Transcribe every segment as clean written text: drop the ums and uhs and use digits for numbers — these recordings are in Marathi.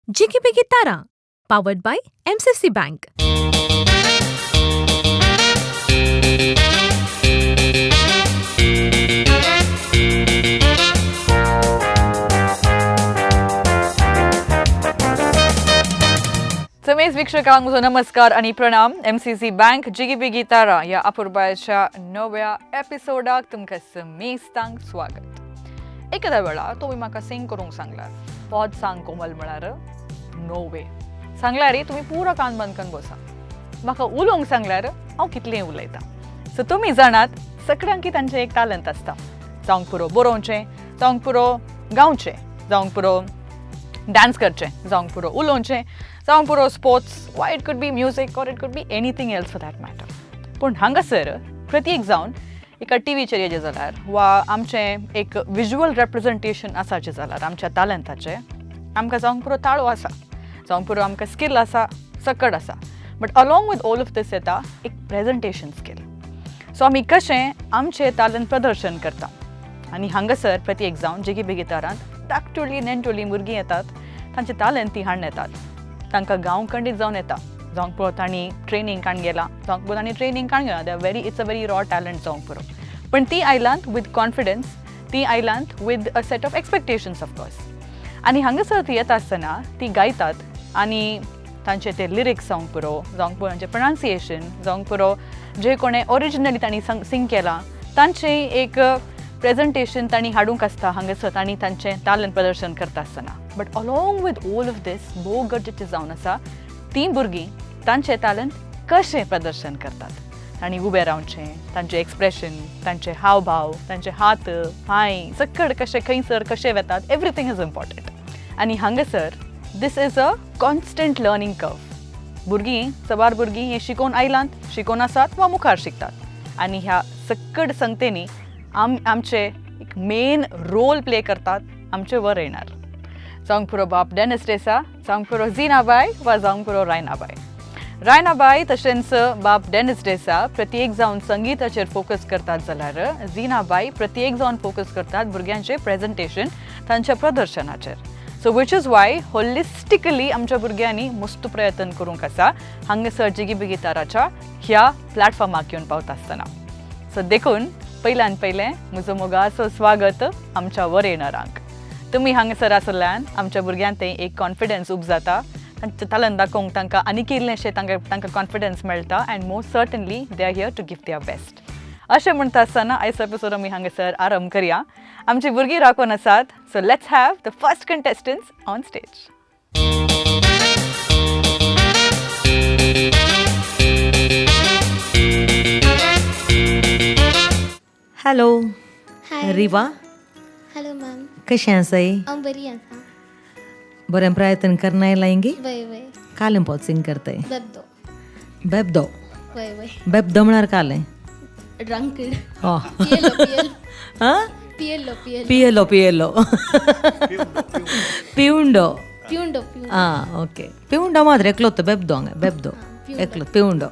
Jiggy Biggy Tara, powered by MCC Bank. Samesh वीक्षकांक नमस्कार आणि प्रणाम. MCC बँक जिगी बिगी तारा या अपूर्वाच्या नव्या एपिसोडाक तुमकां समेस्तांक स्वागत. एखाद्या वेळा तुम्ही म्हाका सिंग करूंक सांगल्यार पद सांग कोमल म्हळ्यार नो वे सांगल्यार तुम्ही पुरो कान बंद करून बसा. म्हाका उलोवंक सांगल्यार हांव कितलें उलयतां. सो तुमी जाणात सगळ्यांक तांचें एक टॅलंट आसता. जावंक पुरो बरोवचें, जावंक पुरो गावचें, जावंक पुरो डान्स करचें, जावंक पुरो उलोवचें, जावंक पुरो स्पोर्ट्स, वा it could be music or it could be anything else for that matter. पूण हांगासर प्रत्येक जावन एका टीव्हीचेर येजें जाल्यार वा आमचें एक विज्युअल रेप्रेझेंटेशन आसाचें जाल्यार आमच्या टॅलंटाचें आमकां जावंक पुरो ताळो आसा, जावंक पुरो आमकां स्कील आसा, सकड आसा. But along with all of these येता एक प्रेझेंटेशन स्कील. सो आमी कशें आमचें टॅलंट प्रदर्शन करता. आनी हांगासर प्रत्येक जावन जिगी बिगी तारांत धाकटुली नेणटुली भुरगीं येतात, तांचें टॅलंट ती हाडून येतात. तांकां गांव खंडीत जावन येता, जावंक पुरो तांणी ट्रेनींग काण गेला, जावंक पुरो तांणी ट्रेनींग काण गेला, it's a very raw talent जावंक पुरो. पण ती आयलांत विथ कॉन्फिडन्स, ती आयलांत with a set of expectations of course. आनी हांगासर ती येता आसतना ती गायतात आनी तांचे ते लिरिक्स जावंक पुरो, जावंक पुरो तांचें प्रोनावन्सिएशन, जावंक पुरो जे कोणें ओरिजिनली तांणी सिंग केलां तांचें एक प्रेझेंटेशन तांणी हाडूंक आसता. हांगासर तांणी तांचें टॅलंट प्रदर्शन करता आसतना. But along with all of these भोव गरजेचें जावन आसा तीं भुरगीं तांचें टॅलंट कशें प्रदर्शन करतात. तांणी उबें रावचें, तांचें एक्सप्रेशन, तांचे हावभाव, तांचे हात पांय सकड कशें खंयसर कशें वेतात, एवरीथींग इज इम्पॉर्टंट. आनी हांगासर this is a constant learning curve. भुरगीं सवार भुरगीं हीं शिकोवन आयलांत, शिकोवन आसात वा मुखार शिकतात. आनी ह्या सकड संगतेनी आमचे एक मेन रोल प्ले करतात आमचे वर येणार. जावंक पुरो बाब डेनिस देसा, जावंक पुरो झीनाबाई वा जावंक पुरो रायनाबाई. रायनाबाई तशेंच बाब डेनिस देसा प्रत्येक जावन संगीताचेर फोकस करतात जाल्यार झीनाबाई प्रत्येक जावन फोकस करतात भुरग्यांचें प्रेझेंटेशन, तांच्या प्रदर्शनाचेर. So which is why holistically आमच्या भुरग्यांनी मस्त प्रयत्न करूंक आसा हांगासर जिगी बिगी ताराच्या ह्या प्लॅटफॉर्माक येवन पावता आसतना. सो देखून पयल्यान पयलें म्हजो मोगाचो स्वागत आमच्या वर येणारांक. तुमी हांगासर आसल्यान आमच्या भुरग्यांक तें एक कॉन्फिडन्स उब जाता, तांचें टॅलंट दाखोवंक तांकां आनी किल्लेंशें तांकां कॉन्फिडन्स मेळटा. And most certainly they are here to give their best. अशें म्हणटा आसतना आयज एपिसोड आमी हांगासर आरंभ करया. आमची भुरगीं राखून आसात. So let's have the first contestants on stage. Hello hi. Riva, hello ma'am. कशें आसाय? हांव बरी आसा. बरें प्रयत्न करना आयलांगी? वय वय. कालें पोत सिंग करताय? बेबदो. बेबदो. वय वय. बेबदो म्हळ्यार कालें? ड्रंकड. हो. पियेलो पियेलो. हां? पियेलो पियेलो. पियेलो पियेलो. पिवंडो. पिउंडो पिउंडो. आं ओके. पिवंडो मात्र एकलोत बेबदो हांगा. बेबदो एकलो पिवंडो.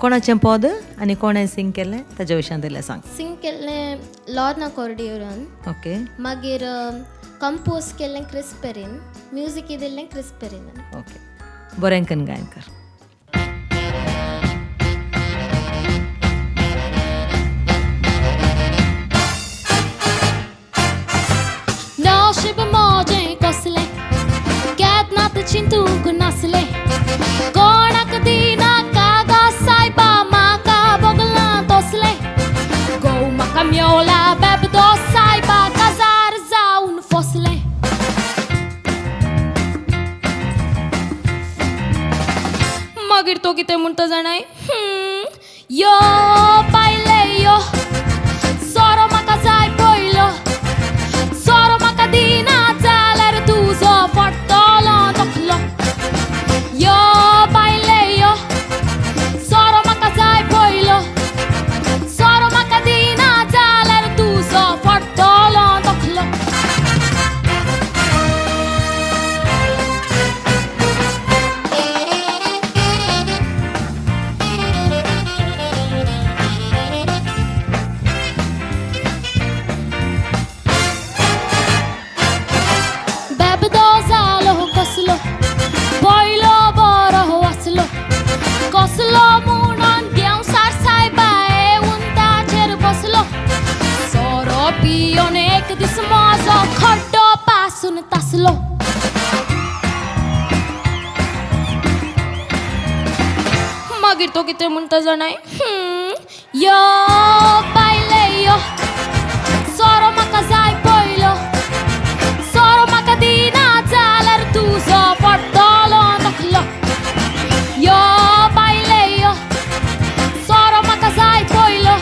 कोणाचें पद आनी कोणें सिंग केलें ताच्या विशयान दिलें सांग. सिंग केल्लें लॉर्ना कॉर्डियोरान. ओके. मागीर कंपोज केल्लें क्रिस पेरीन. म्युजीक दिल्लें क्रिस पेरीनान. ओके. बरें करून गायन कर. नशीब मोजें कसलें केदनात चिंतूंक नासलें. कोणाक दिना कागा सायबा म्हाका बोगलां तसलें. घोव म्हाका मेवला बेबदो सायबा काजार जावन फसलें. मागीर तो कितें म्हणटा जाणाय? यो बायले यो, सोरो म्हाका जाय पयलो. सोरो म्हाका दिना जाल्यार तुजो पडटलो तकलो. यो बायले यो, सोरो म्हाका जाय पयलो. सोरो म्हाका दिना जाल्यार तुजो पडटलो तकलो. वाचलो पयलो बरो वाचलो कसलो म्हणून देवसार सायबाय उंटाचेर बसलो सोरो पियोन एक दीस माझो खड्डो पासून तासलो मागीर तो कितें म्हणटा जाणाय यो बायले यो सोरो म्हाका जाय पयलो सोरो म्हाका दिना जाल्यार तुजो पडटलो तकलो यो बायले यो सोरो म्हाका जाय पयलो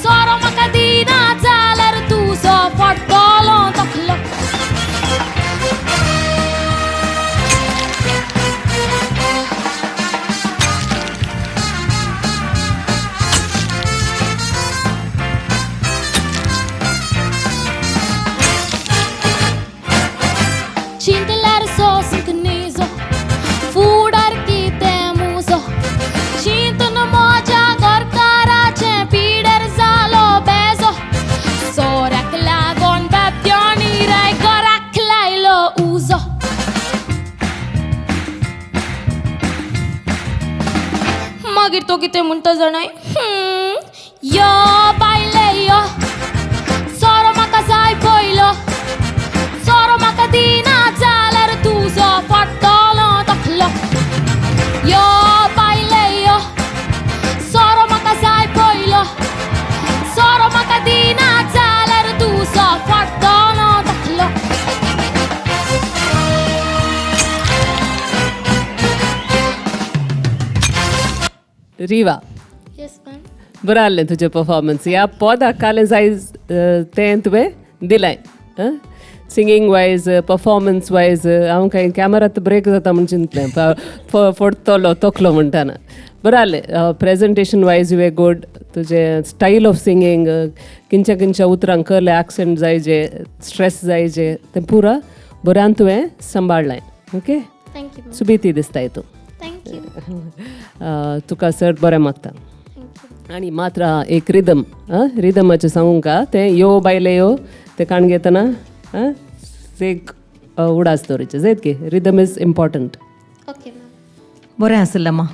सोरो म्हाका दिना जाल्यार तुजो पडटलो तकलो Cinteler sosin knizo Fudar kite muzo Cintun moja gorkarace Pider zalo bezo Sorak lagon babjoni rai gorak lailo uzo Magir to kite munta zanai Yo baile yo Soro maka zai poilo Soro maka dina zalar tuzo pardolo taklo Yo baile yo Soro maka zai poilo Soro maka dina zalar tuzo pardolo taklo Riva, Yes, ma'am. बरं आलं तुझे परफॉर्मन्स या पद हाकालें जाय तें तुवें दिलाय सिंगींग वायज परफॉर्मन्स वायज हांव काय कॅमेरात ब्रेक जाता म्हण चिंतलें फोडटलो तकलो म्हणटाना बरं आलें presentation wise you way good तुजें स्टायल ऑफ सिंगींग खंयच्या खंयच्या उतरांक कळलें एक्सेंट जाय जे स्ट्रेस जाय जे तें पुरा बऱ्यान तुवें सांबाळलाय ओके Thank you, ma'am. सुबेती दिसता हितून Thank you. तुका सर्ट बरें मागता Thank you. आणि मात्र एक रिदम रिदमाचें सांगूं का तें यो बायले यो तें काण घेतना एक उडास दवरचें जायत की rhythm is important Okay, ma'am. बरें आसलें मा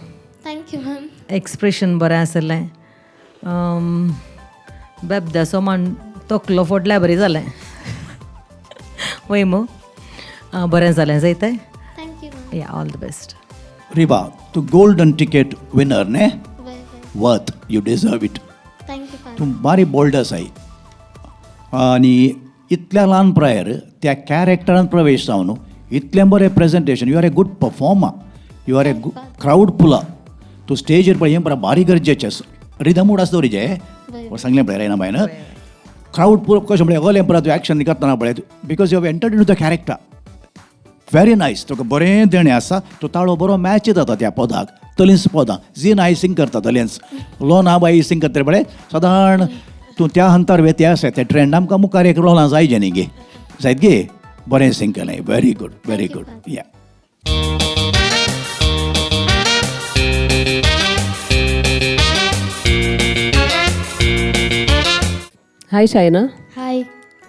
Thank you, ma'am. एक्सप्रेशन बरें आसलें बेबदासो मान तकलो फोडल्या बरी जालें वय मो बरें जालें जायतें Thank you, ma'am. या ऑल द बेस्ट Riva, तू गोल्डन तिकेट विनर ने Well. Worth you deserve it Thank you, father. तू बारी बोल्डस आई आणि इतल्या ल्हान प्रायर त्या कॅरेक्टरान प्रवेश जावन इतलें बरें presentation you are a good performer you are a crowd puller तू स्टेजीर पळय हें बारी गरजेचें रिदम उडास दवरिचें सांगलें पळय रायना बायन क्राउड पुल कशें म्हणलें अगोलें परत तूं एक्शन करतना पळय because you have entered in the character very nice तुका बरें देणें आसा तो ताळो बरो मॅच जाता त्या पदाक तलिन्स पदां जी नाय सिंग करता तलिन्स लोना बाई सिंग करता पळय सादारण तूं त्या हंतार वेते आसा त्या ट्रेंड आमकां मुखार एक रोलां जायचें न्ही गे जायत गे बरें सिंग केलें व्हेरी गुड या हाय शायना हाय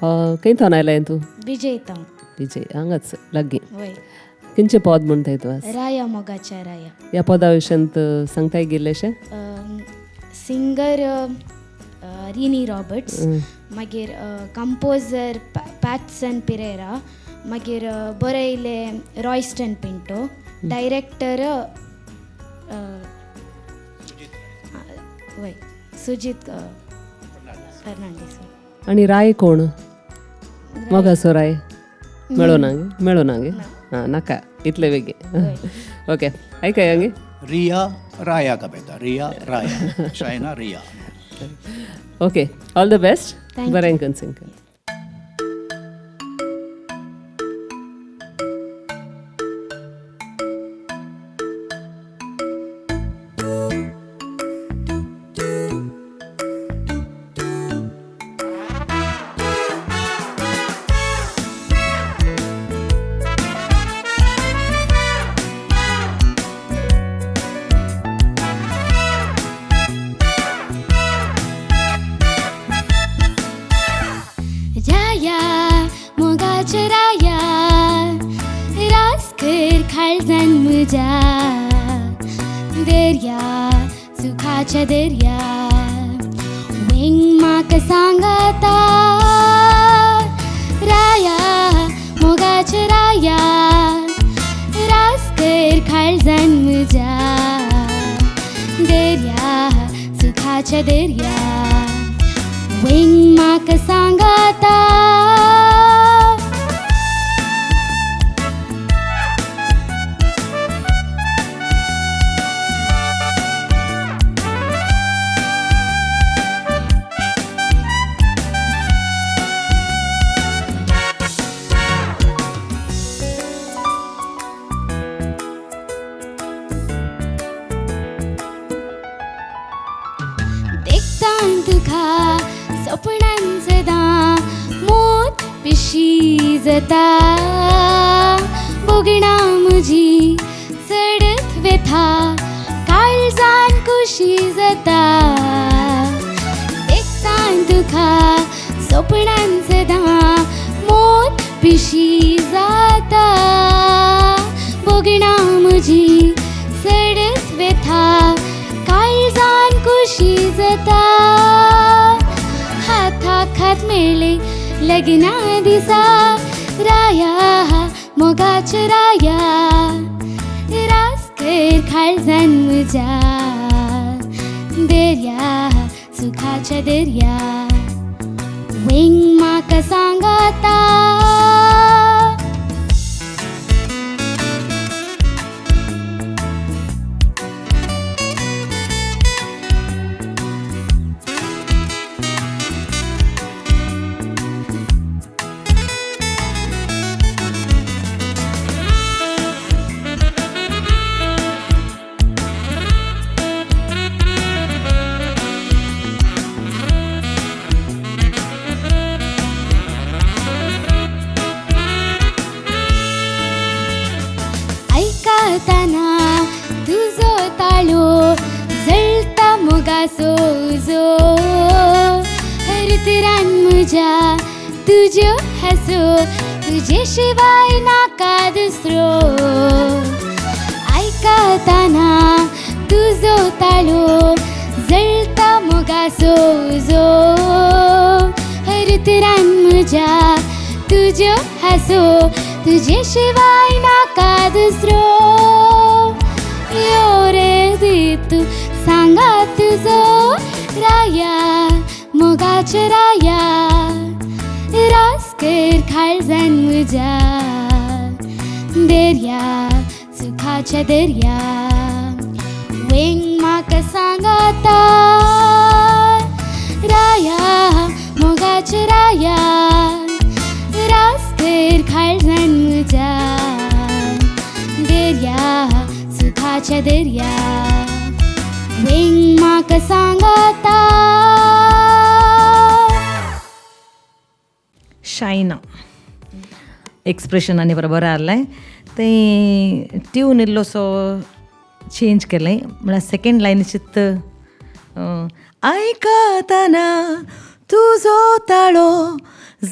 खंय थोन आयलें तूं विजयता विजय हांगाच लागीं वय खंयचें पद म्हणटाय तूं आज राया मोगाच्या राया ह्या पदा विशयांत सांगताय गेल्लेशें सिंगर रिनी रॉबर्ट्स मागीर कंपोजर पॅटसन पिरेरा मागीर बरयले रॉयस्टन पिंटो डायरेक्टर वय सुजीत फर्नांडीस आनी राय कोण मोगासो राय मेळो नागे हां नाका इतले बेगी ओके आयकाय हंगे रिया राया का बेटा Riya Raya Shaina Riya okay all the best Thank you. बरें करून सिंग कर रास्कर काळजान म्हज्या दर्या सुखाच्या दर्या वेंग म्हाका सांगाता राया मोगाच्या राया रास्कर काळजान म्हज्या दर्या सुखाच्या दर्या वेंग म्हाका सांगाता देखतान तुका सपनान सदां मोत पिशी जाता बोगणा म्हजी सडत व्यथा काळजान कुशी जाता देखतान तुका सपनान सदां मोत पिशी जाता बोगणा म्हजी सडत व्यथा काळजान कुशी जाता हाताक हात मेळ्ळे लग्ना दिसा राया मोगाच्या राया रास्कर काळजान म्हज्या दर्या सुखाच्या दर्या वेंग म्हाका सांगाता ऐकताना तुझो ताळो जळता मोगाचो उजो हरतरान म्हज्या तुज्यो हासो तुजे शिवाय नाका दुसरो ऐकताना तुझो ताळो जळता मोगाचो उजो हरतरान म्हज्या तुज्यो हासो तुझे शिवाय नाका दुसरो यो रे दितू सांगा तुझो राया मोगाच्या राया रास्कर काळजान म्हज्या दर्या सुखाच्या दर्या वेंग म्हाका सांगाता राया मोगाच्या राया रास्कर काळजान म्हज्या दर्या सुखाच्या दर्या वेंग म्हाका सांगाता शायना एक्सप्रेशनांनी बरोबर आलें तें ट्यून इल्लोसो चेंज केलें म्हळ्यार सेकेंड लायन चित्त आयकताना तुजो ताळो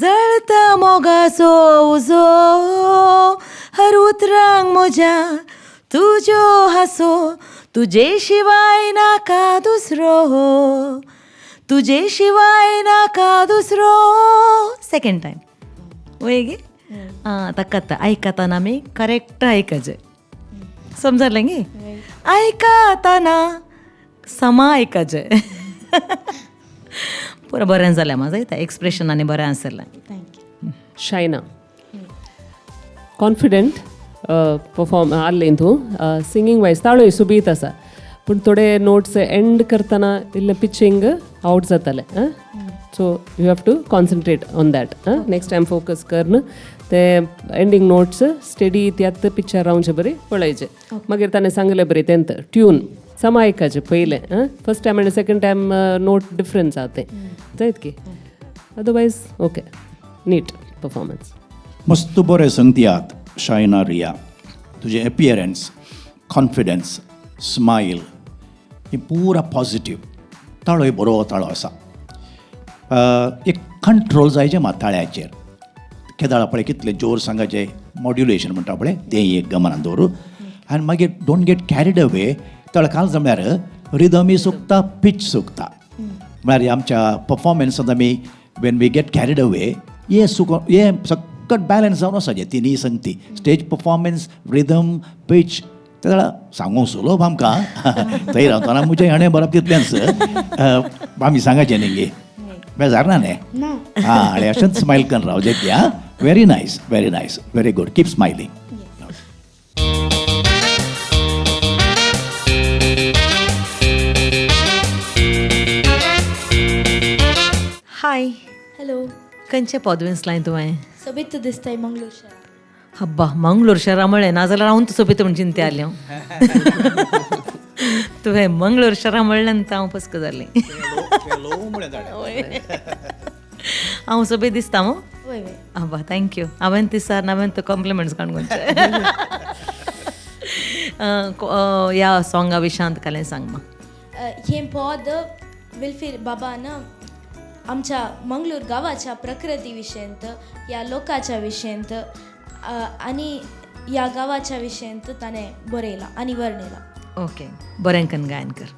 जळता मोगाचो उजो हर उतरांक म्हज्या तुज्यो हासो तुजे शिवाय नाका दुसरो तुजे शिवाय नाका दुसरो सेकेंड टायम वयगे ताका आयकताना आमी करेक्ट आयकचें समजलें गे आयकताना समा आयकचें पुरो बरें जालें म्हाका जाता एक्सप्रेशनांनी बरें आसलें शायना कॉन्फिडंट परफॉर्म आसलें तूं सिंगींग वायज ताळोय सुबीत आसा पूण थोडे नोट्स एंड करतना इल्लें पिचींग आउट जातालें so you have to concentrate on that next time focus कर न्हू ते एंडींग नोट्स स्टेडी त्यात पिक्चर रावचे बरें पळयचे मागीर ताणें सांगलें बरें तेंत ट्यून समा आयकाचें पयलें फर्स्ट टायम आनी सेकेंड टायम नोट डिफरंस आहा तें जायत की अदरवायज ओके नीट परफॉर्मन्स मस्त बरें सांगतियात शायना रिया तुजें एपियरन्स कॉन्फिडन्स स्मायल ही पुरा पॉझिटीव ताळोय बरो ताळो आसा एक कंट्रोल जायचें मात ताळ्याचेर केदाळ पळय कितले जोर सांगाचे मॉड्युलेशन म्हणटा पळय तें एक गमनान दवरूं आनी मागीर डोंट गेट कॅरीड अवे तळकाल जमल्यार रिदमी सुकता पीच सुकता म्हळ्यार आमच्या परफॉर्मन्सांत आमी when we get carried away हे सकट बॅलन्स जावन वचपाचें तिनी संगती स्टेज परफॉर्मन्स रिदम पीच ते जाल्यार सांगूंक सुलभ आमकां थंय रावतना म्हजें हाणें बरप तितलेंच आमी सांगाचें न्ही गे बेजार ना न्ही हां आनी अशेंच स्मायल करून रावचें की आं very nice very good keep smiling hi hello खंयचे पदवेंसलाय तुवें सोबीत दिसताय मंगळूर शार हब्बा मंगळूर शारा म्हणलें नाजाल्यार हांव सोबीत म्हण चिंते आली तुवें मंगळूर शारा म्हणलें आनी हांव पस्क जालें हांव सोबीत दिसता मो वय वय हब्बा थँक्यू हांवें दिसान हांवें तो कॉम्प्लिमेंट्स काडूंचे ह्या सॉंगा विशांत कालें सांग म्हाका हे पद विल्फीर बाबान आमच्या मंगळूर गावाच्या प्रकृती विशयंत या लोकाच्या विशयंत आणि या गावाच्या विशयंत ताणें बरयला आनी वर्णिला ओके बरें कन्न गायन कर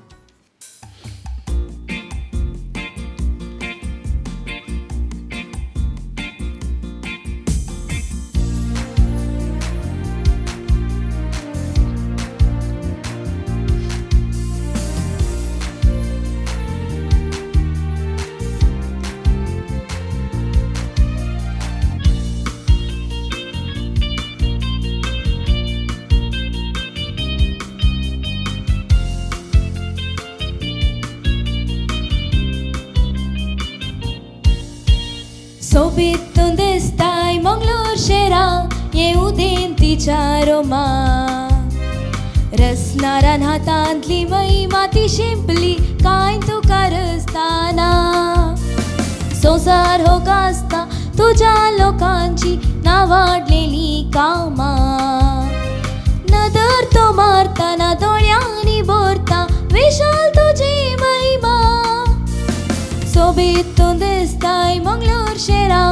सोबीतून दिसताय मंगळूर शेरा येऊदेन तिच्या रोमा रसनारान हातांतली मई माती शिंपली काय तुका रसताना संसार हो गाजता तुझ्या लोकांची नावाडलेली कामा नदर तो मारताना दोळ्यांनी बोरता विशाल तुझी महिमा सोबीतून दिसताय मंगळूर शेरा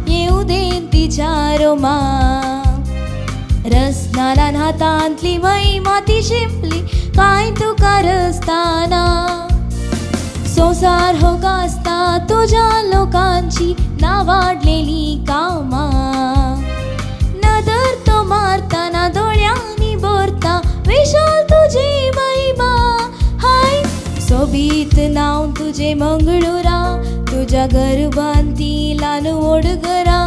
येऊदेन तिच्या रोमा रसनारान हातांतली मई माती शिंपली काय तुका रसताना संसार हो गाजता तुझ्या लोकांची नावाडलेली कामा नदर तो मारताना दोळ्यांनी बोरता विशाल तुझी महिमा हाय सोबीत नाव तुझे मंगळुरा तुझ्या गर्भांती ल्हान ओडगरा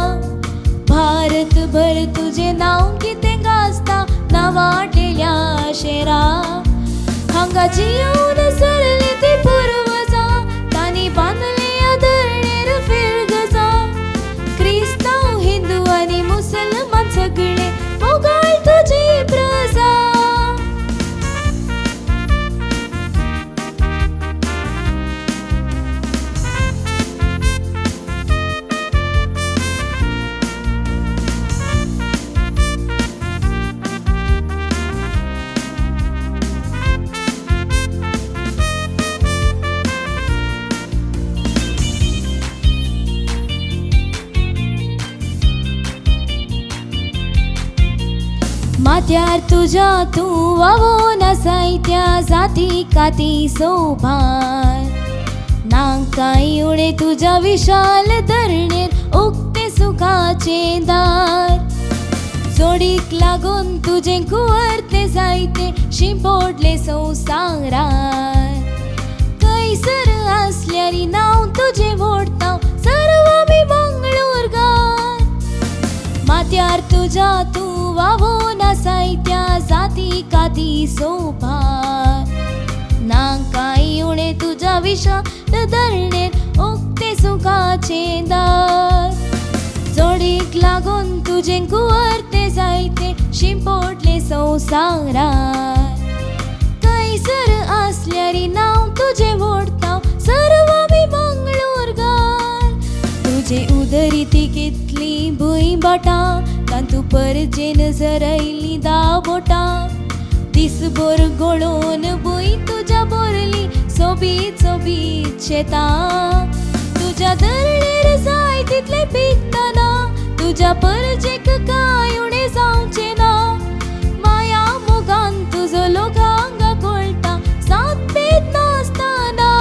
भारत भर तुझे नाव कितें गाजता नावाडलेल्या शेरा हांगाची येवन सरली ती पुर्वजां तांणी बांदले आदरणेर फिरगजा क्रिस्तांव हिंदू आनी मुसलमान सगळे मोगाळ तुजी प्रजा माथ्यार तुझ्या तूं वावोन साहित्या जाती काती सोभार नांकाय उणे तुझ्या विशाल धरणेर उक्ते सुखाचे दार जोडीक लागून तुझे कुंवरते जायते शिंपोडले संवसारार कैसर आसल्यारी नांव तुझे व्हडता सर्व मी मंगळूरकार माथ्यार तुझ्या तूं वावोन साहित्या जाती काती सोभार नांकाय उणे तुझ्या विशाल धरणेर उक्ते सुखाचे दार जोडीक लागून तुझे कुंवरते जायते शिंपोडले संवसारार कैसर आसल्यारी नांव तुझे व्हडता सर्व मी मंगळूरकार तुझे उदरी कितली भुंय बाटा तांतू परजेन जरयली दाबोटा दिसभर गळोवन भुंय तुज्या बोरली सोबीत सोबीत शेतां तुज्या धरणेर जाय तितले पिकतना तुझ्या परजेक काय उणे जावचे ना माया मोगान तुझो लोकांगा कळटा साथ भेद नासतना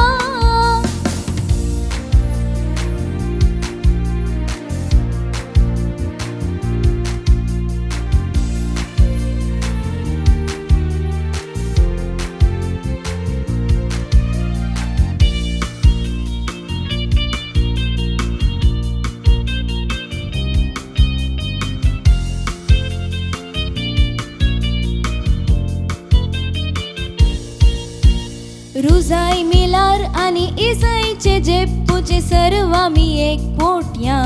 रुजाई मिलार आणि इसाईचे जेपूचे सर्व मी एक पोट्या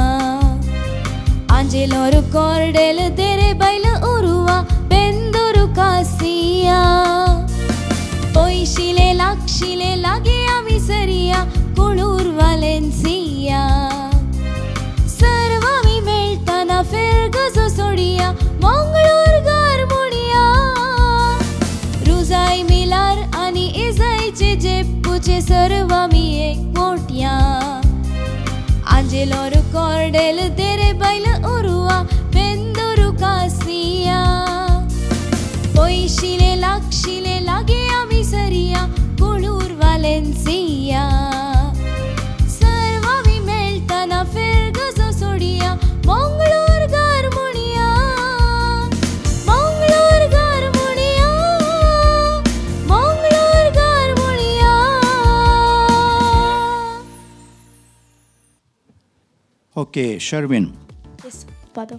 आंजेलोर कॉर्डेल तेरे बैल उरुवा बेंदुरु कासिया पैशिले लागशिले लागे आम्ही सरिया कुळूर वालेन्सिया सर्व मी मेळताना फेरगजो सोडिया मंगळूर गारमोडिया रुजाई मिलार आणि इसाईचे जेपूचे सर्व मी एक मोठ्या आंजेलोर कॉर्डेल तेरे बैल उरुवा बेंदुरु कासिया पैशिले लागशिले लागे आम्ही सरिया कुळूर वालेन्सिया सर्व मी मेळताना फेरगजो सोडिया मंगळूर गारमोडिया मंगळूर गारमोडिया मंगळूर गारमोडिया. ओके शर्विन येस पादो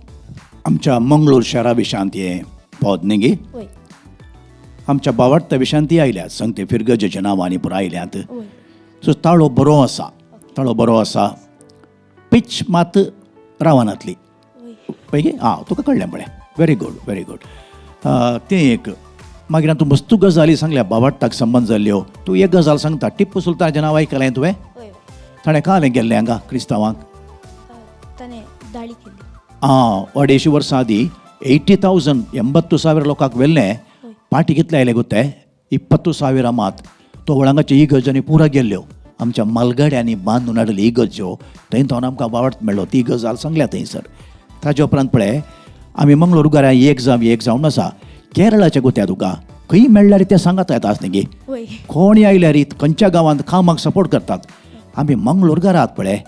आमच्या मंगळूर शहरा विशांती पद न्ही गे वय आमच्या बावार्थ विशांती आयल्यात सांगते फिरगजेच्या नांवांनी पुरो आयल्यात वय सो ताळो बरो आसा पिच मात रावनातली वय पळय गे तुका कळ्ळें पळय व्हेरी गूड तें एक मागीर तूं मस्तू गजाली सांगल्या बावार्थाक संबंद जाल्ल्यो तूं एक गजाल सांगता टिप्पू सुलतानाचें नांव आयकलें तुवें वय ताणें काले गेल्लें हांगा क्रिस्तांवांक ताणें दाळी केली 250 वर्सां आदीं 80,000 80,000 लोकांक वेल्लें पाटी कितले आयले गो ते 20,000 मात तो वळांगाच्यो इगर्ज आनी पुरा गेल्ल्यो आमच्या मालगाड्यांनी बांदून हाडली इगर्ज्यो थंय तो आमकां वावड मेळ्ळो ती गजाल सांगल्या थंयसर ताजे उपरांत पळय आमी मंगळूर गोंया एक जावन आसा केरळाच्या गोत्या तुका खंय मेळ्ळ्यार तें सांगात येता आसलें गे वय कोणी आयल्यार खंयच्या गांवांत कामाक सपोर्ट करतात आमी मंगळूर घरात पळय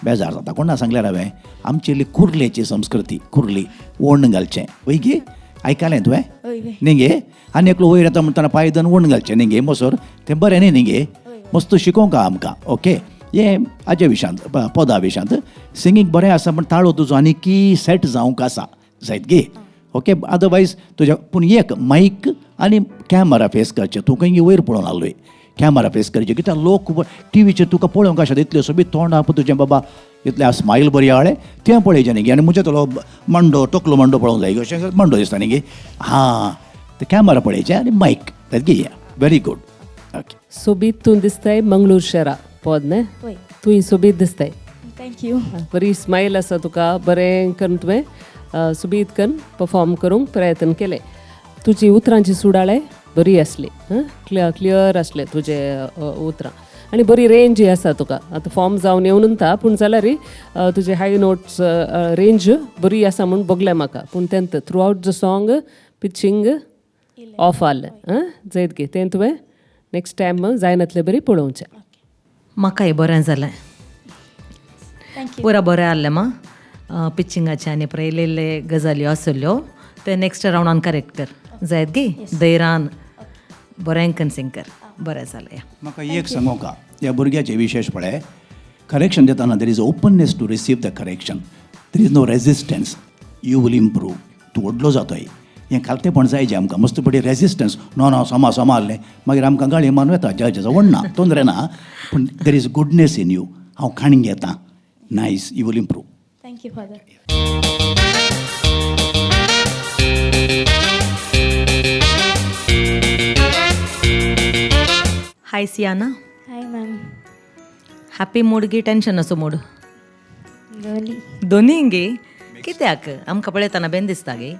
बेजार जाता कोणा सांगल्यार हांवें आमची कुर्लेची संस्कृती कुर्ली ओण घालचें वय गे आयकलें तुवें वय वय न्ही गे आनी एकलो वयर येता म्हणटाना पायदन ओण घालचें न्ही गे मसोर तें बरें न्ही गे मस्त शिकोवंक आमकां ओके हे हाजे विशांत पदा विशांत सिंगींग बरें आसा पूण ताळो तुजो आनीकी सेट जावंक आसा जायत गे ओके अदरवायज तुज्या पूण एक मायक आनी कॅमेरा फेस करचें तूं खंय वयर पळोवन आलोय कॅमेरा फेस करचें कित्याक लोक टीव्हीचेर तुका पळोवंक आसा इतल्यो सोबीत तोंड आहा तुजें बाबा इतलें स्मायल बरी आळे तें पळयचें न्ही गे आनी म्हजे तो मंडो टोकलो मंडो पळोवंक जाय अशें मंडो दिसता न्ही गे ते कॅमेरा पळयचें आनी मायक गे व्हेरी गूड ओके सोबीत तूं दिसताय मंगळूर शहरा पद न्ही वय तूं सोबीत दिसताय थँक्यू बरी स्मायल आसा तुका बरें करून तुवें सुबीत करून परफॉर्म करूंक प्रयत्न केले तुजी उतरांची सुडाळे बरी आसली क्लियर आसले तुजे उतरां आनी बरी रेंज आसा तुका आतां फॉर्म जावन येवन उरता पूण जाल्यार तुजे हाय नोट्स रेंज बरी आसा म्हूण बगलें म्हाका पूण तेंत throughout the song pitching off आसलें जायत गे तें तुवें नेक्स्ट टायम जायनातलें बरी पळोवचें म्हाकाय बरें जालें थँक्यू पुरा बरें आहलें मा पिच्चिंगाचे आनी पयलेले गजाल्यो आसल्यो ते नेक्स्ट रावंडान करेक्ट कर जायत गे दैरान बरें करून सिंग कर बरें जालें म्हाका एक सांगूं का ह्या भुरग्याचें विशेश पळय करेक्शन दिताना there is openness to receive the correction there is no resistance you will improve तूं व्हडलो जातोय हें खालतेपण जायचें आमकां मस्त बडी रेजिस्टन्स नो सांबाळलें मागीर आमकां गाळी मारून येता जजाचो व्हडना तोंदरे ना पूण there is goodness in you हांव खाणींग घेतां nice you will improve thank you father hi Siyana hi ma'am happy mood गी टेन्शन असो मूड दोनी दोनी गे कित्याक आमकां पळयतना बेन दिसता गे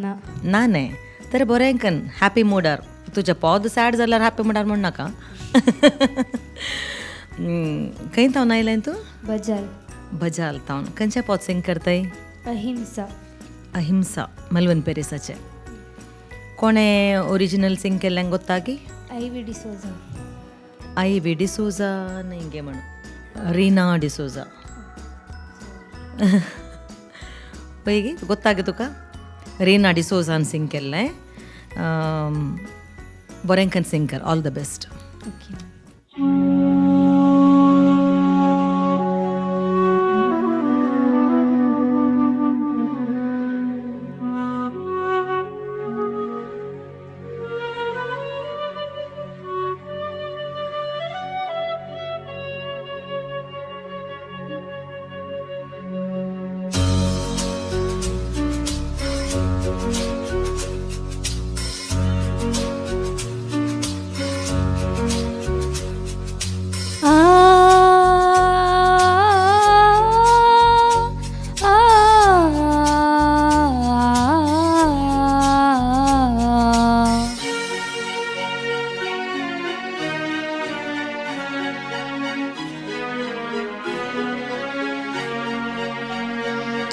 ना ना न्ही तर बरें कन हॅपी मुडार तुजें पद सॅड जाल्यार हॅपी मुडार म्हण नाका खंय थावन आयलें तूं बजाल बजाल थावन खंयचें पद सिंग करताय अहिंसा अहिंसा मल्वन पेरेसाचे कोणे ओरिजिनल सिंग केल्लें ಗೊತ್ತಾಗಿ I V D'Souza I V D'Souza ಹಿಂಗೆ ಮಾಡು ರೀನಾ ಡಿಸೋಜಾ पळय ಗೊತ್ತಾಗಿ तुका ರೀನಾ ಡಿಸೋಜಾन सिंग केल्लें बरें करून सिंग कर ऑल द बेस्ट ओके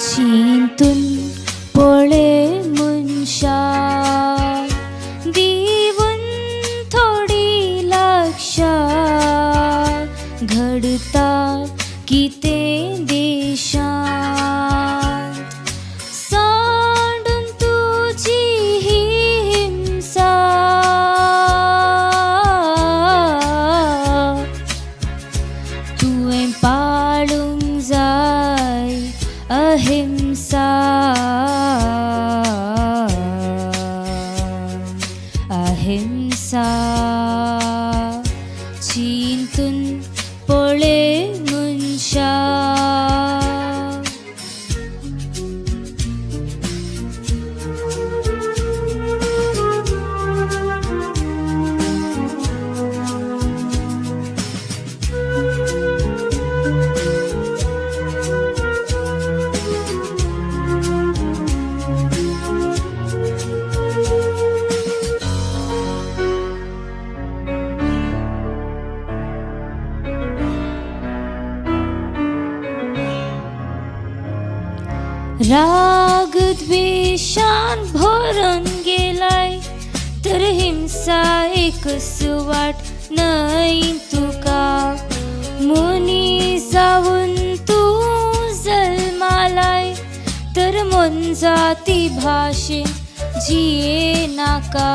चिंतून पळे मनशा दिवून थोडी लक्ष घडता कितें देशांत सांडून तुजी ही हिंसा तुवें पाळूंक जाय अहिंसा अहिंसा चिंतून पळे मनशा राग द्वेषान भरून गेलाय तर हिंसा एकच वाट नाही तुका मुनी जाऊन तू जल्मालाय तर मन जाती भाषेत जिये नाका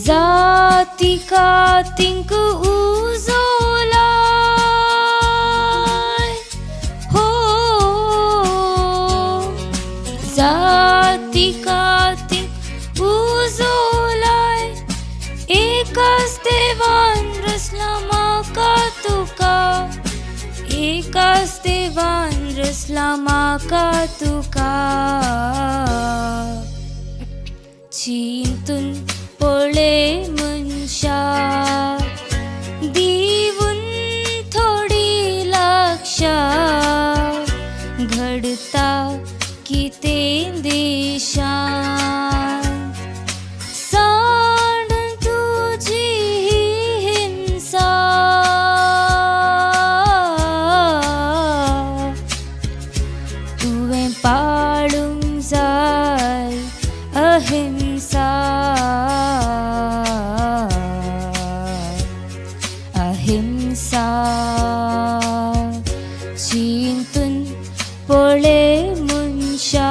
जाती का तिंक उजोलाय हो जाती का तिंक उजोलाय एकाच देवान रचला म्हाका तुका एकाच देवान रचला म्हाका तुका चिंतून पळे मनशा दिवून थोडी लक्ष घडता कितें देशांत सांडून तुजी ही हिंसा तुवें पाळूंक जाय अहिंसा अहिंसा चिंतून पळे मनशा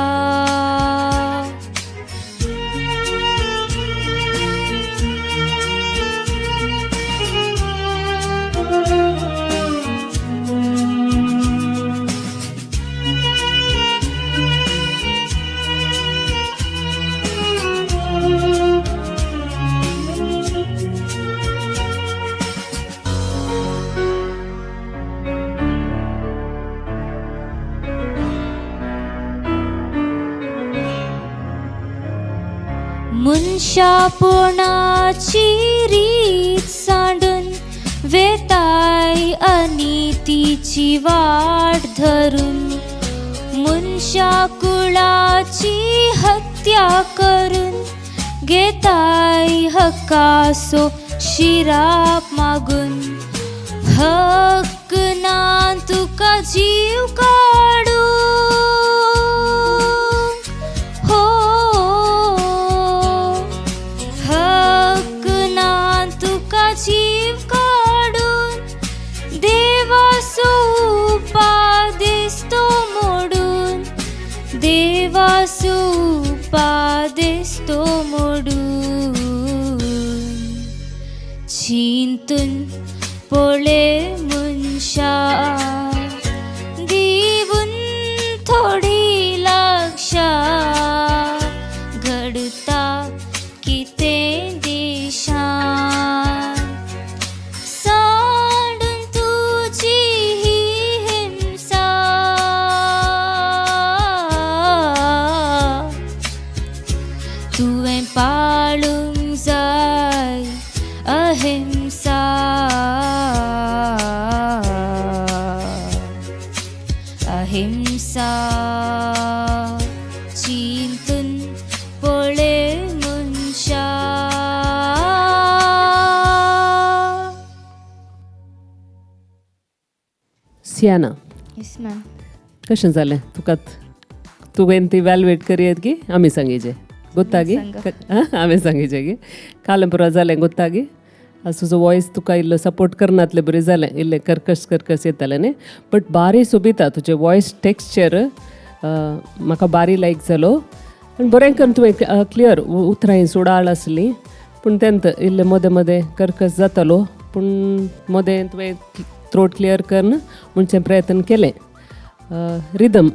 मनशापणाची रीत सांडून वेताय अनितीची वाट धरून मनशाकुळाची हत्या करून घेताय हक्कासो शिराप मागून हक्क ना तुका जीव काडू पादिस्तो मोडून चिंतून पोळे मनशा दिवून थोडी लक्षा घडता कितें देशान सोडून तुजी ही हिंसा तुवें पाळूंक जाय अहिंसा अहिंसा चिंतून पोळे मनशा सियाना येस मॅम कशें जालें तुका तुवें ती इवॅल्युएट करयत की आमी सांगिचे ಗೊತ್ತಾಗಿ आमी सांगिचे की कालें पुरो जालें ಗೊತ್ತಾಗಿ तुजो वॉयस तुका इल्लो सपोर्ट करनातलें बरें जालें इल्लें कर्कश येतालें न्ही बट बारी सोबिता तुजें वॉयस टेक्स्चर म्हाका बारी लायक जालो आनी बरें करून तुवें क्लियर उतरां सुडाळ आसलीं पूण तेंत इल्लें मदें मदें कर्कश जातालो पूण मदें तुवें थ्रोट क्लियर करन म्हणचें प्रयत्न केलें रिदम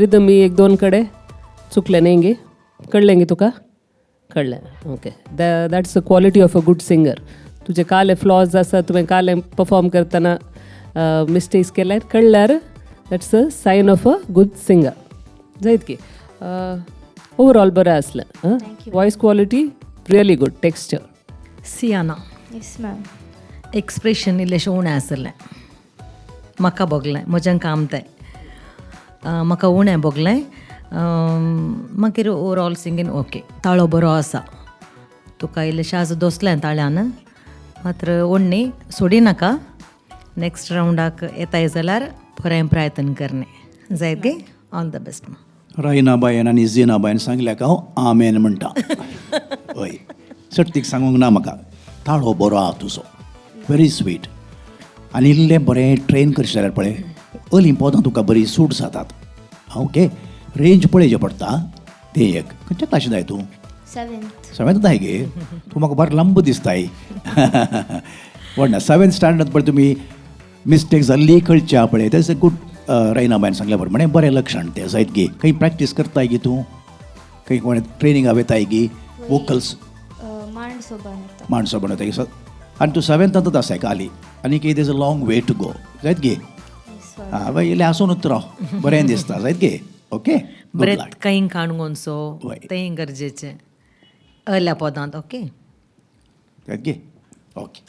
रिदम ही एक दोन कडेन चुकलें न्ही गे कळ्ळें गे तुका कळ्ळें okay that's the quality of a good singer तुजे काले फ्लॉज आसा तुवें काले परफॉर्म करतना मिस्टेक्स केल्यार कळ्ळ्यार that's a sign of a good singer जायत की ओवरऑल बरें आसलें voice quality really good texture Siana yes ma'am expression इल्लेशें उणें आसलें म्हाका भोगलें म्हजें काम तें म्हाका उणें भोगलें मागीर ओवरऑल सिंगींग ओके ताळो बरो आसा तुका इल्लेशें आज दोसलें ताळ्यान मात्र ओडणी सोडिनाका नेक्स्ट रावंडाक येताय जाल्यार बरें प्रयत्न करणे जायत गे ऑल द बेस्ट रायनाबायन आनी जिनाबायन सांगल्याक हांव आमेन म्हणटा हय सर्तीक सांगूंक ना म्हाका ताळो बरो आहा तुजो व्हेरी स्वीट आनी इल्लें बरें ट्रेन करचें जाल्यार पळय अलीं पदां तुका बरी सूट जातात ओके रेंज पळयचें पडटा तें एक खंयच्या क्लासीन जाय तूं सेवेंथ जाय गे तूं म्हाका बरें लांब दिसताय व्हडना सेवेंथ स्टँडर्डांत पळय तुमी मिस्टेक जाल्ली कळची आहा पळय तेच गूड रायनाबायन सांगल्या प्रमाणे बरें लक्षण तें जायत गे खंय प्रॅक्टीस करताय गे तूं खंय कोण ट्रेनिंगाक वयताय गी वोकल्स माणसो बनवताय आनी तूं सेवेंथांतच आसाय काली आनी कितें is a long way to go जायत गे हांव इल्लें आसूनच राव बरें दिसता जायत गे ओके बरें खंय काणगोनचो तेंय गरजेचें अर्ल्या पदांत ओके जायत गे ओके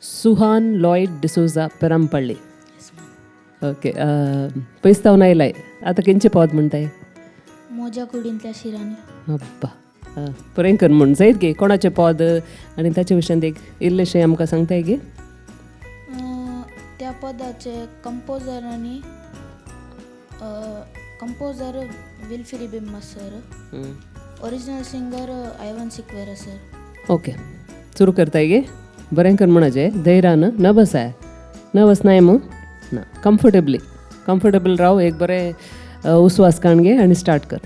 सुहान लॉयड डिसोजा पेरांपळ्ळी ओके पयस जावन आयलाय आतां खंयचें पद म्हणटाय म्हज्या कुडींतल्या शिरांनी अब्बा बरें कर म्हण जायत गे कोणाचें पद आनी ताचे विशयान एक इल्लेशें आमकां सांगताय गे त्या पदाचे कंपोजर विल्फ्री बिम्मा sir original singer Ivan Sequeira sir okay सुरू करताय गे बरें कर म्हणाचें धैर्यान न बसाय न बसनाय मग ना कम्फर्टेबल राव एक बरें उस्वास काण गे आनी स्टार्ट कर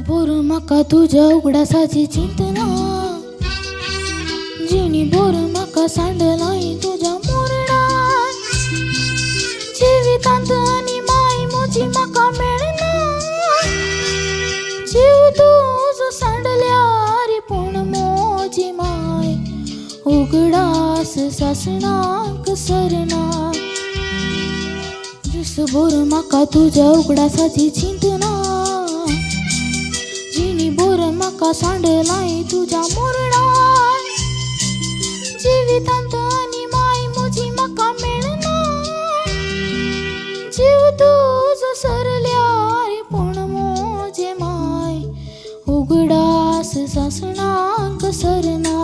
दिसभर म्हाका तुज्या उगडासाची चिंतना, जिणी भर म्हाका सांडलाय तुज्या मोरडान, जिवितांत आनी माय म्हजी म्हाका मेळना, जीव तुजो सांडल्या रे पूण म्हजी माय उगडास सासणाक सरना. दिसभर म्हाका तुज्या उगडासाची चिंतना, जिणी भर म्हाका सांडलाय तुज्या मोरडान, जिवितांत आनी माय म्हजी म्हाका मेळना, जीव तुजो सरल्या रे पूण म्हजे माय उगडास सासणाक सरना.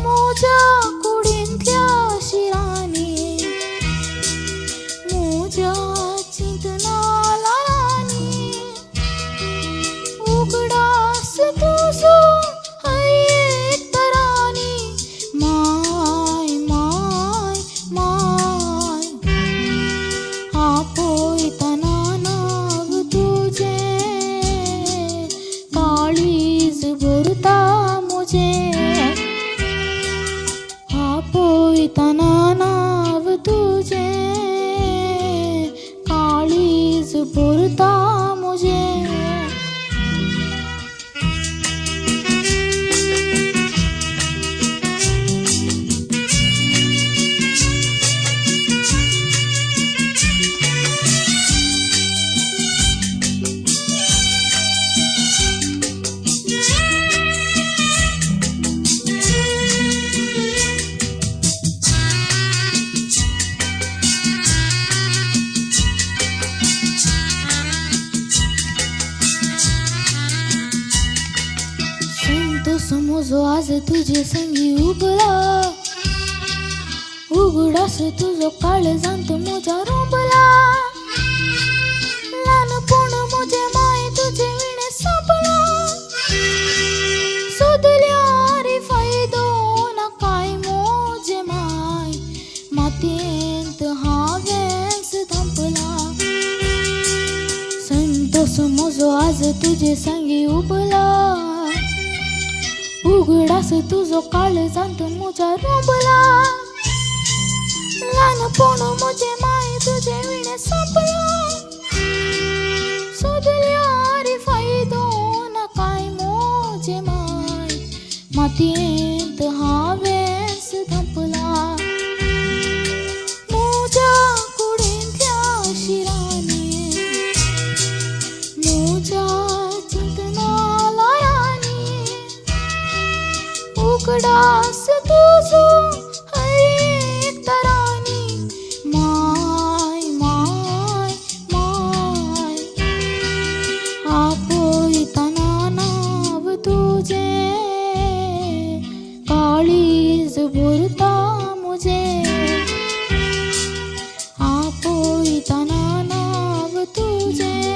म्हज्या कुडींतल्या शिरांनी, म्हज्या चिंतना लालांनी उगडास तुजो एक तरांनी. माय माय माय आपयतना नाग तुजें, काळीज भरता म्हजें, आपयतना नाव तुजें, काळीज भरता म्हजें. संतोष म्हजो आज तुजे संगी उबला, उगडास तुजो काळजांत म्हज्या रोंबला, ल्हानपण म्हजें माय तुजे विणे सोंपला, सोदल्या रे फायदो ना काय म्हजे माय, मातयेंत हांवेंच धांपला. संतोष म्हजो आज तुजे संगी उबला, उगडास तुजो काळजांत म्हज्या रोंबला, ल्हानपण म्हजें माय तुजे विणे सोंपला, सोदल्या रे फायदो ना काय म्हजे माय, मातयेंत हांवेंच धांपला. म्हज्या कुडींतल्या शिरांनी, म्हज्या चिंतना लायांनी उगडास तुजो एक तरांनी. माय माय माय आपयतना नाव तुजें, काळीज भरता म्हजें, आपयतना नाव तुजें,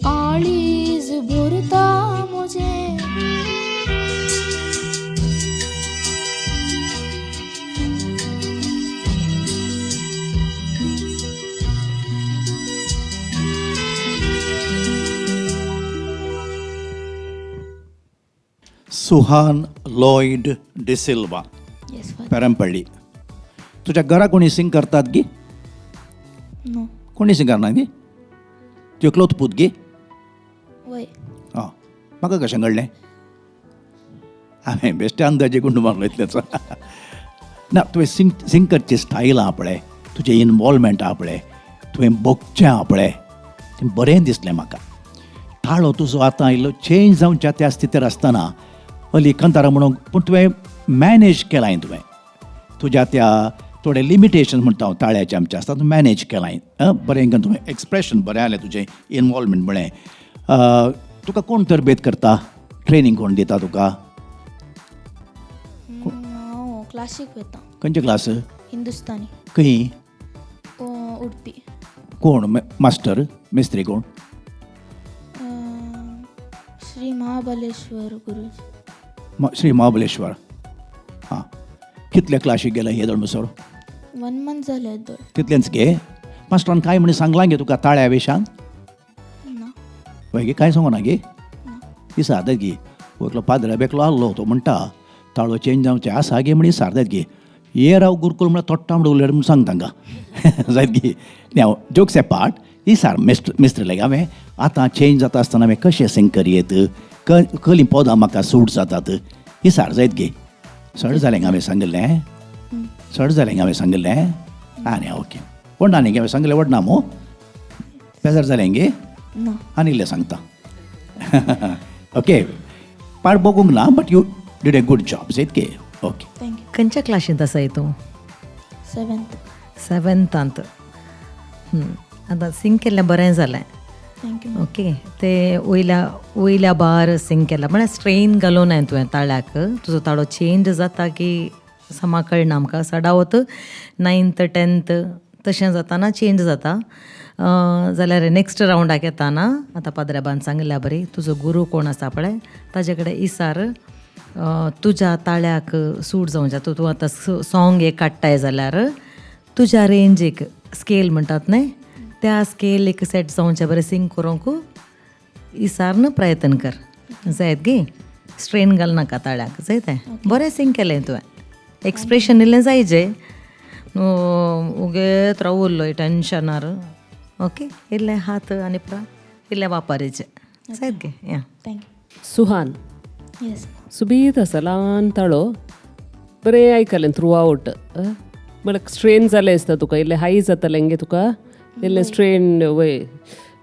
काळीज भरता म्हजें. सुहान लॉयड डिसिल्वा, येस फादर. पेरंपल्ली. तुझ्या घरा कोणी सिंग करतात गी? नो. कोणी सिंग करना गी? तू एकलोच पूत गी? वय. हां, म्हाका कशें कळ्ळें? हांवें बेश्टे अंदाजे गुंड मारलो इतलेच. ना, तुवें सिंग करची स्टायल आहा पळय, तुजें इनवॉल्वमेंट आहा पळय, तुवें बगचें आहा पळय, तें बरें दिसलें म्हाका. ताळो तुजो आतां इल्लो चेंज जावच्या त्या स्थितीर आसतना अलिखंतारा म्हणून, पूण तुवें मॅनेज केलाय, तुज्या त्या थोडे लिमिटेशन म्हणटा हांव ताळ्याचे आमचे आसता, तूं मॅनेज केलाय बरें. तुवें एक्सप्रेशन बरें जालें, तुजें इनवॉल्वमेंट बरें. तुका कोण तरबेत करता, ट्रेनींग कोण दिता तुका? हांव क्लासीक वयता. खंयचे क्लास? हिंदुस्तानी. खंय? उडपी. कोण मास्टर, मेस्त्री कोण? श्री महाबलेश्वर गुरुजी. श्री महाबलेश्वर. हां, कितल्या क्लासीक गेला हे दळमसोर? 1 month जालें दर. तितलेंच गे. मास्टरान काय म्हणे सांगलां गे तुका ताळ्या विशयान? ना. गे कांय सांगू ना गे दिसात गे वयलो पाद्रा बेकलो आसलो तो म्हणटा ताळो चेंज जावचें आसा गे म्हण दिसार गे ये राव गुरुकुल म्हळ्यार तोट्टा म्हणून उलयता म्हूण सांग तांकां जायत गे नाव जोक्स एपार्ट दिसार मिस्त्री हांवें आतां चेंज जाता आसतना हांवें कशें सिंग करयेत खंयलीं पदां म्हाका सूट जातात दिसार जायत गे चड जालें हांवें सांगलें चड जालें हांवें सांगलें आनी ओके वडना न्ही हांवें सांगलें वडना मो बेजार जालें गे ना आनी इल्लें सांगता ओके पार्ट बगूंक ना but you did a good job जायत गे ओके थँक्यू खंयच्या क्लासींत आसाय तूं 7th 7थांत आतां सिंग केल्लें बरें जालें थँक्यू ओके ते वयल्या बार सिंग केला म्हळ्यार स्ट्रेन घालून हांवें तुवें ताळ्याक तुजो ताळो चेंज जाता की समा कळना आमकां सडावत 9th 10th तशें जाताना चेंज जाता जाल्यार नेक्स्ट रावंडाक येताना आतां पाद्रेबान सांगल्या बरी तुजो गुरू कोण आसा पळय ताजे कडेन इसार तुज्या ताळ्याक सूट जावंच्या तूं आतां सॉंग एक काडटाय जाल्यार तुज्या रेंजीक स्केल म्हणटात न्हय त्या स्केल एक सेट जावचे बरें सिंग करूंक इसारन प्रयत्न कर जायत गे स्ट्रेन घाल नाका ताळ्याक जायतें बरें सिंग केलें तुवें एक्सप्रेशन इल्लें जायजें उगेत रावुल्लो टेन्शनार ओके इल्लें हात आनी इल्लें वापरीचें जायत गे या थँक्यू सुहान येस सुबीत आसा ल्हान ताळो बरें आयकलें थ्रू आवट म्हळ्यार स्ट्रेन जालें दिसता तुका इल्लें हाय जातालें गे तुका इल्लें स्ट्रेन वय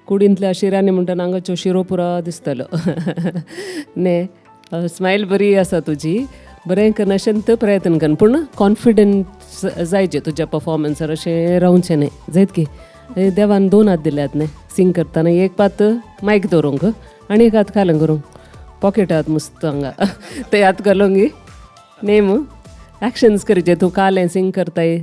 कुडींतल्या शिरांनी म्हणटा आंगाच्यो शिरो पुरो दिसतलो न्ही स्मायल बरी आसा तुजी बरें करनाशेंत प्रयत्न कर पूण कॉन्फिडंस जायचें तुज्या परफॉर्मन्सार अशें रावचें न्ही जायत की देवान 2 हात दिल्यात न्ही सिंग करतना एक पात मायक दवरूंक आनी एक हात खालं करूंक पॉकेटात मस्त हांगा ते हात घालूंक नेम ॲक्शन्स करचे तूं कालें सिंग करताय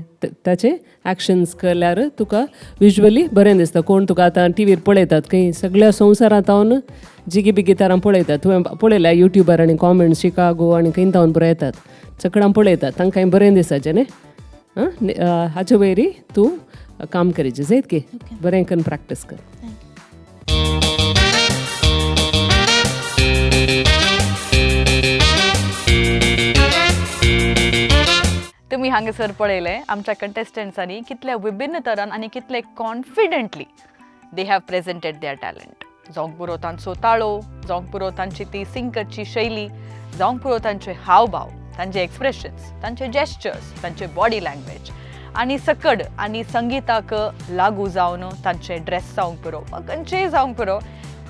ताचे ॲक्शन्स केल्यार तुका विज्युअली बरें दिसता कोण तुका आतां टी व्हीर पळयतात खंय सगळ्या संवसारांत हांव जिगी बिगी तारां पळयतात तुवें पळयल्या युट्यूबार आनी कॉमेंट्स शिकागो आनी खंय तावन बरें येतात सगळ्यां पळयतात तांकां बरें दिसचें न्ही हाचे वयरी तूं काम करचें जायत की बरें करून प्रॅक्टीस कर तुम्ही हांगासर पळयलें आमच्या कंटेस्टंट्सांनी कितले विभिन्न तरान आनी कितले confidently they have presented their talent जावंक पुरो तांचो ताळो जावंक पुरो तांची ती सिंग करची शैली जावंक पुरो तांचे हावभाव तांचे एक्सप्रेशन्स तांचे जेस्चर्स तांचे बॉडी लँग्वेज आनी सकड आनी संगीताक लागू जावन तांचे ड्रेस जावंक पुरो वा खंयचेय जावंक पुरो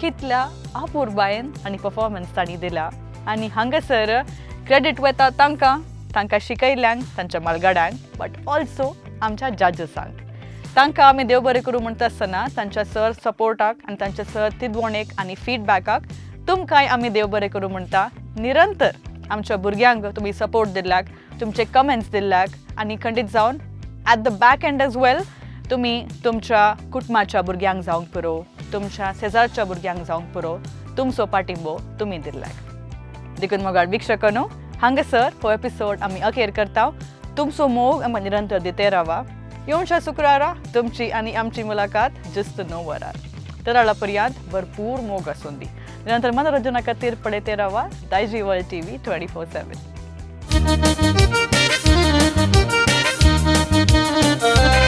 कितल्या अपुर्बायेन आनी परफॉर्मन्स तांणी दिला आनी हांगासर क्रेडीट वता तांकां शिकयल्यांक तांच्या मालगाड्यांक बट ऑल्सो आमच्या जजीसांक तांकां आमी देव बरें करूं म्हणटा आसतना तांच्या सर सपोर्टाक आनी तांच्या सर तिदवणेक आनी फीडबॅकाक तुमकांय आमी देव बरें करूं म्हणटा निरंतर आमच्या भुरग्यांक तुमी सपोर्ट दिल्ल्याक तुमचे कमेंट्स दिल्ल्याक आनी खंडीत जावन at the back end as well तुमी तुमच्या कुटुंबाच्या भुरग्यांक जावंक पुरो तुमच्या शेजारच्या भुरग्यांक जावंक पुरो तुमचो पाठिंबो तुमी दिल्ल्याक देखून मोगाळ वीक्षकांनो हांगासर हो एपिसोड आमी अखेर करता तुमचो मोग आमी निरंतर दिते रावा येवच्या शुक्रारा तुमची आनी आमची मुलाकात जुस्त 9 वरार तर पर्यंत भरपूर मोग आसून दी निरंतर मनोरंजना खातीर पळयते रावा दायजी वर्ल्ड TV 24/7